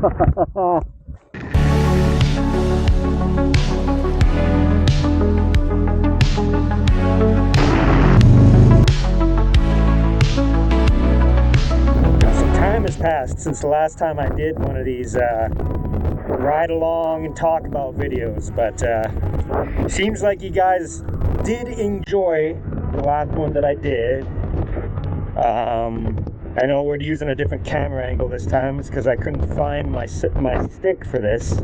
Has passed since the last time I did one of these ride along and talk about videos, but seems like you guys did enjoy the last one that I did. I know we're using a different camera angle this time. It's because I couldn't find my stick for this,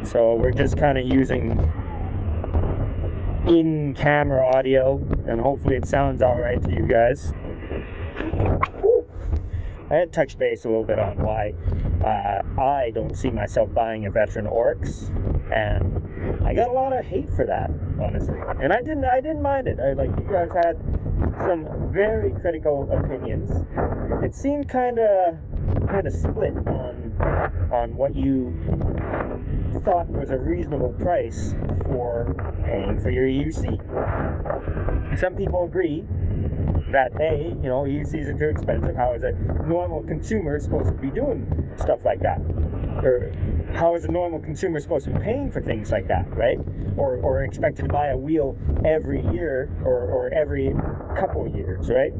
so we're just kind of using in-camera audio, and hopefully it sounds all right to you guys. I had touched base a little bit on why I don't see myself buying a Veteran Oryx, and I got a lot of hate for that, honestly. And I didn't mind it. You guys had some very critical opinions. It seemed kind of split on what you thought was a reasonable price for paying for your UC. Some people agree that, hey, UCs are too expensive. How is a normal consumer supposed to be doing stuff like that? Or how is a normal consumer supposed to be paying for things like that, right? Or expected to buy a wheel every year or every couple of years, right?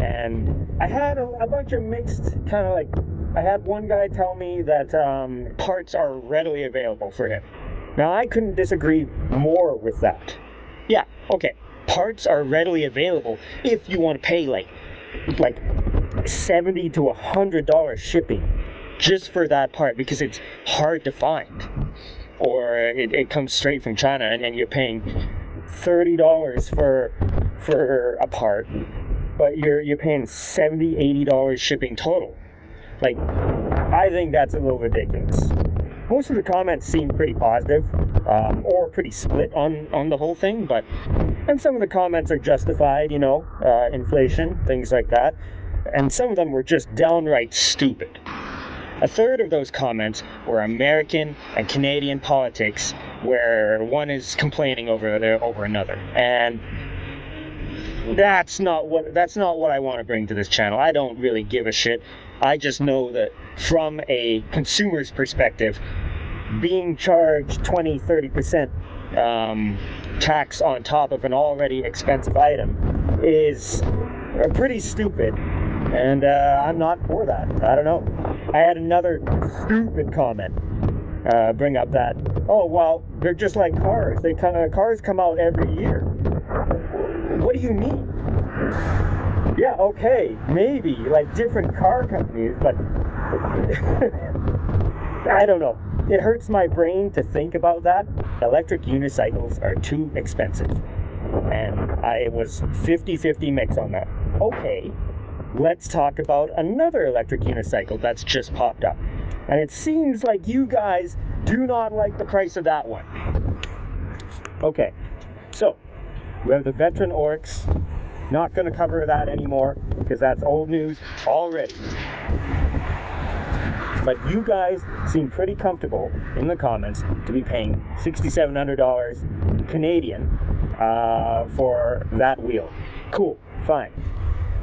And I had a bunch of mixed I had one guy tell me that parts are readily available for him. Now, I couldn't disagree more with that. Yeah, okay. Parts are readily available if you want to pay like $70 to $100 shipping just for that part, because it's hard to find, or it comes straight from China, and you're paying $30 for a part, but you're paying $70, $80 shipping total. I think that's a little ridiculous. Most of the comments seem pretty positive, or pretty split on the whole thing, and some of the comments are justified, inflation, things like that, and some of them were just downright stupid. A third of those comments were American and Canadian politics, where one is complaining over another, and that's not what I want to bring to this channel. I don't really give a shit. I just know that from a consumer's perspective, being charged 20-30% tax on top of an already expensive item is pretty stupid, and I'm not for that. I don't know. I had another stupid comment bring up that, oh, well, they're just like cars. Cars come out every year. What do you mean? Yeah, okay, maybe, different car companies, but I don't know. It hurts my brain to think about that. Electric unicycles are too expensive. And I was 50-50 mix on that. Okay, let's talk about another electric unicycle that's just popped up. And it seems like you guys do not like the price of that one. Okay, so we have the Veteran Oryx. Not going to cover that anymore because that's old news already. But you guys seem pretty comfortable in the comments to be paying $6,700 Canadian for that wheel. Cool, fine.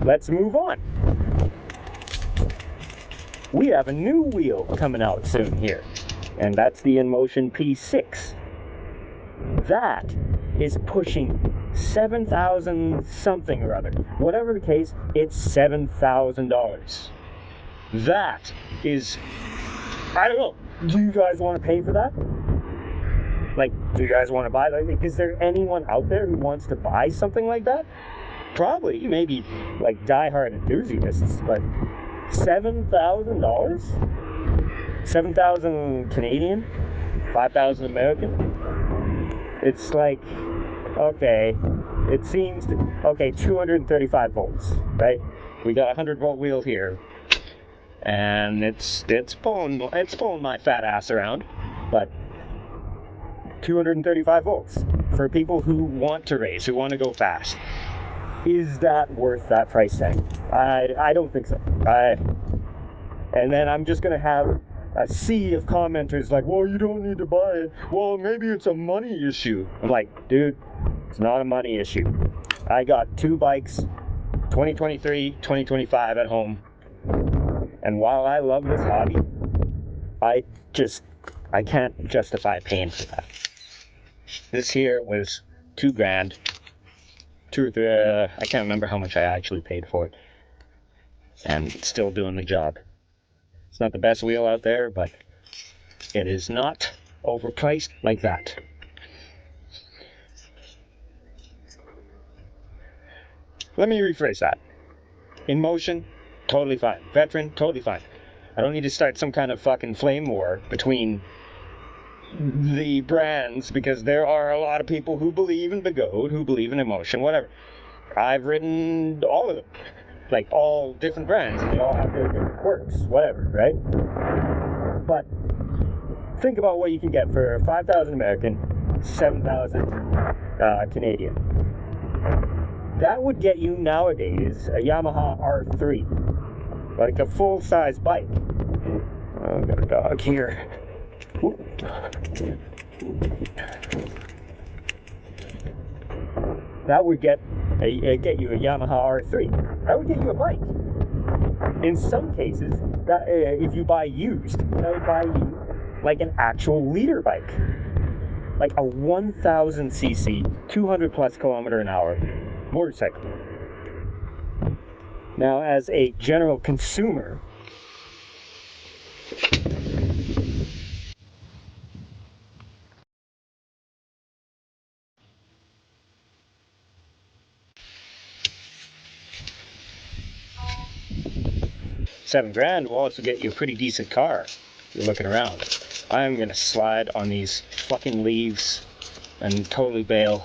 Let's move on. We have a new wheel coming out soon here, and that's the InMotion P6. That is pushing $7,000 something or other. Whatever the case, it's $7,000. That is, I don't know, do you guys want to pay for that? Do you guys want to buy that? Is there anyone out there who wants to buy something like that? Probably, maybe diehard enthusiasts, but $7,000? 7,000 Canadian? 5,000 American? It's okay, it seems, 235 volts, right? We got a 100-volt wheel here, and it's pulling my fat ass around, but 235 volts for people who want to race, who want to go fast. Is that worth that price tag? I don't think so. And then I'm just gonna have a sea of commenters well, you don't need to buy it. Well, maybe it's a money issue. I'm dude, it's not a money issue. I got two bikes, 2023, 2025 at home. And while I love this hobby, I can't justify paying for that. This here was $2,000. I can't remember how much I actually paid for it. And it's still doing the job. It's not the best wheel out there, but it is not overpriced like that. Let me rephrase that. InMotion, totally fine. Veteran, totally fine. I don't need to start some kind of fucking flame war between the brands, because there are a lot of people who believe in Begode, who believe in InMotion, whatever. I've ridden all of them. Like, all different brands, and they all have their different quirks, whatever, right? But think about what you can get for 5,000 American, 7,000 Canadian. That would get you nowadays a Yamaha R3, like a full-size bike. Oh, I've got a dog here. That would get you a Yamaha R3. That would get you a bike. In some cases, that if you buy used, that would buy you like an actual leader bike, like a 1,000cc, 200 plus kilometer an hour motorcycle. Now, as a general consumer, $7,000 will also get you a pretty decent car if you're looking around. I'm gonna slide on these fucking leaves and totally bail.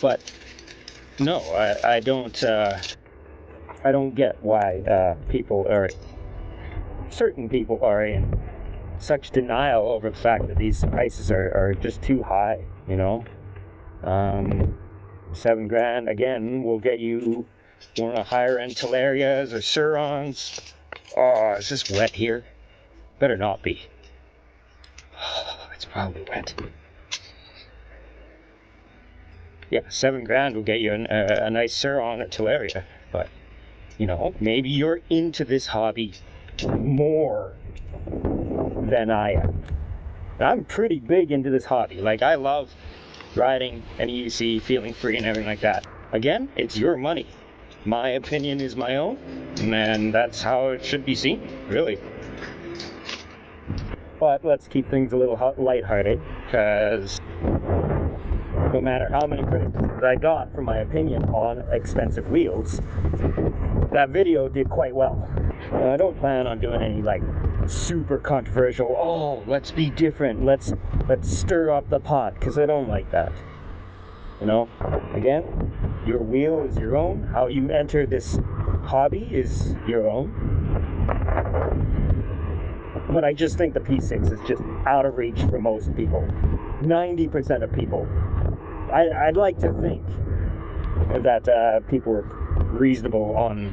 But no, I don't get why certain people are in such denial over the fact that these prices are just too high, you know. $7,000 again will get you one of the higher end Talarias or Surons. Oh, is this wet here? Better not be. Oh, it's probably wet. Yeah, $7,000 will get you a nice Suron or Talaria, but you know, maybe you're into this hobby more than I am. I'm pretty big into this hobby. Like, I love riding an EC, feeling free and everything like that. Again, it's your money. My opinion is my own, and that's how it should be seen, really. But let's keep things a little lighthearted, because no matter how many critics I got for my opinion on expensive wheels, that video did quite well. I don't plan on doing any like super controversial, oh, let's be different, let's stir up the pot, because I don't like that. You know, again, your wheel is your own. How you enter this hobby is your own. But I just think the P6 is just out of reach for most people. 90% of people. I'd like to think that people are reasonable on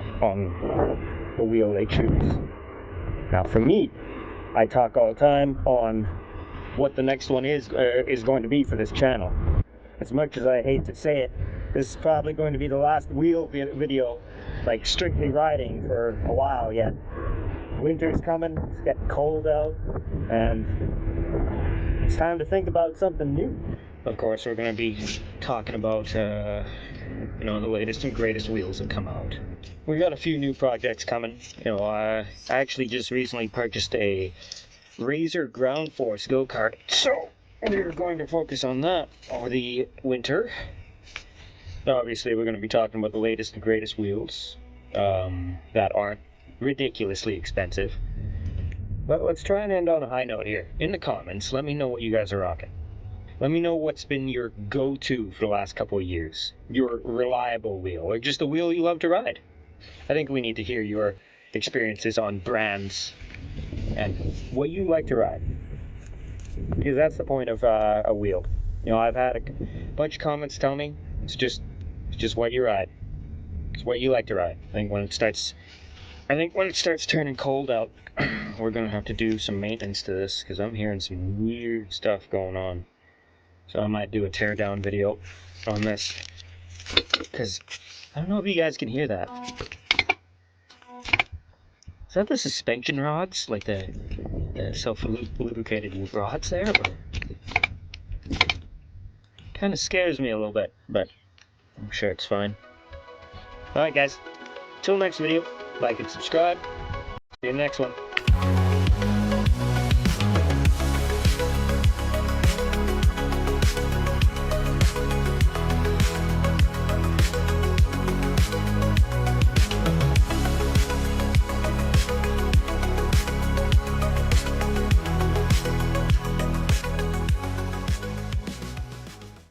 the wheel they choose. Now for me, I talk all the time on what the next one is going to be for this channel. As much as I hate to say it, this is probably going to be the last wheel video, like strictly riding, for a while yet. Winter's coming, it's getting cold out, and it's time to think about something new. Of course, we're going to be talking about, the latest and greatest wheels that come out. We got a few new projects coming. I actually just recently purchased a Razor Ground Force go-kart, so we're going to focus on that over the winter. Obviously, we're going to be talking about the latest and greatest wheels that aren't ridiculously expensive. But let's try and end on a high note here. In the comments, let me know what you guys are rocking. Let me know what's been your go-to for the last couple of years. Your reliable wheel, or just a wheel you love to ride. I think we need to hear your experiences on brands and what you like to ride. Because that's the point of a wheel. I've had a bunch of comments tell me it's just what you ride. It's what you like to ride. I think when it starts turning cold out, we're gonna have to do some maintenance to this, because I'm hearing some weird stuff going on. So I might do a teardown video on this, because I don't know if you guys can hear that. Is that the suspension rods? Like the self-lubricated rods there? Kind of scares me a little bit, but I'm sure it's fine. Alright guys, till next video, like and subscribe. See you in the next one.